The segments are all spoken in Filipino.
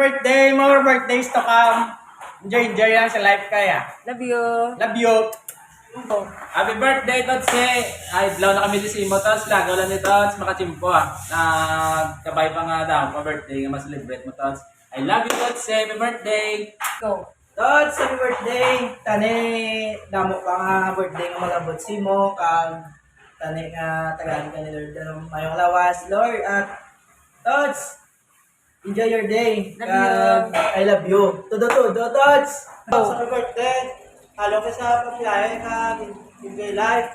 birthday! More birthdays to come! Enjoy lang sa life kaya. Love you. Love you! Happy birthday, Totse! Ay, blow na kami di si Imo, Tots. Lagaw lang ni Tots, makachimpo kabay pa nga daw, pa-birthday nga mas-celebrate mo, Tots. I love you, Totse! Happy birthday! Go. Tots, happy birthday! Tani, damo pa nga birthday nga magabot si mo, kag tani nga tagaan ka ni Lord ng mayong lawas, Lord. At Tots, enjoy your day. Love you. I love you. Todo, Tots! Tots, happy birthday! Halo ka sa pamilya, kag enjoy life.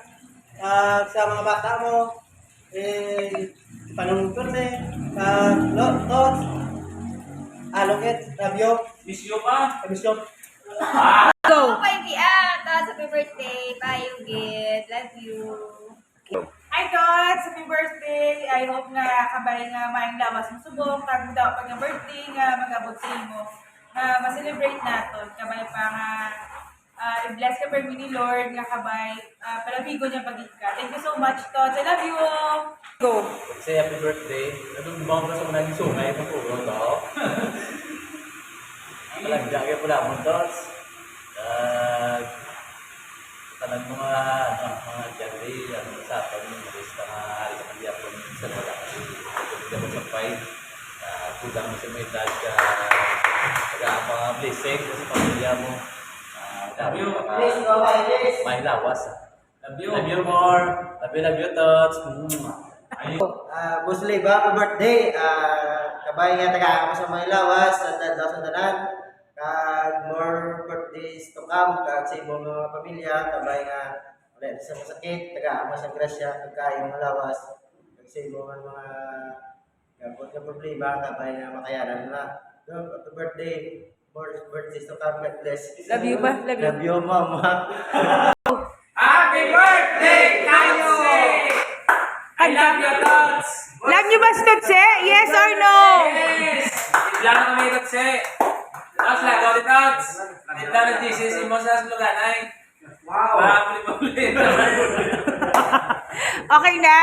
Sa mga bata mo, panunod ko na Tots, alokit, love you. Miss you pa! Miss you. Go. Happy birthday, Payugit. Love you. Hi Tots! Happy birthday! I hope nga kabay nga maayong lawas mo subong kag daw pag nga birthday nga magabot sa imo nga ma-celebrate naton kabay pa nga i-bless ka per ni Lord nga kabay palabigo niya pagid ka. Thank you so much Tots. I love you. Go. Say happy birthday. Anong bang ka sa mga naging sungay ng puro to? Malagdagay po naman, Tots. Tanan mga jari, sa atin, marista nga hari ka kandiya po sa wala kasi hindi mo magpay. Kulang mo sa may edad ka mga blessing sa pamilya mo. Love you. May lawas. Love you. Love you more. Love you, Tots. Boss Leva, happy birthday. Kabay nga taga ako sa mga lawas at daw sa tanan. Kag more birthdays to come kag sa ibang mga pamilya kabay nga wala sa masakit taga ako sa grasya kag kayo mga lawas kag sa ibang mga gabot nga problema kabay nga makayanan na. Happy birthday. More birthdays to come. God bless. Love you ba? Love you. Love you, mama. Happy birthday, Totse! I love you, Tots! Love you ba, Stotse? Yes or no? Yes! Ilan na kami, Totse! Tots, lagaw ni Tots! Nakita na Jesus, imo sa sluganay. Wow! Pabuli-pabuli. Okay na?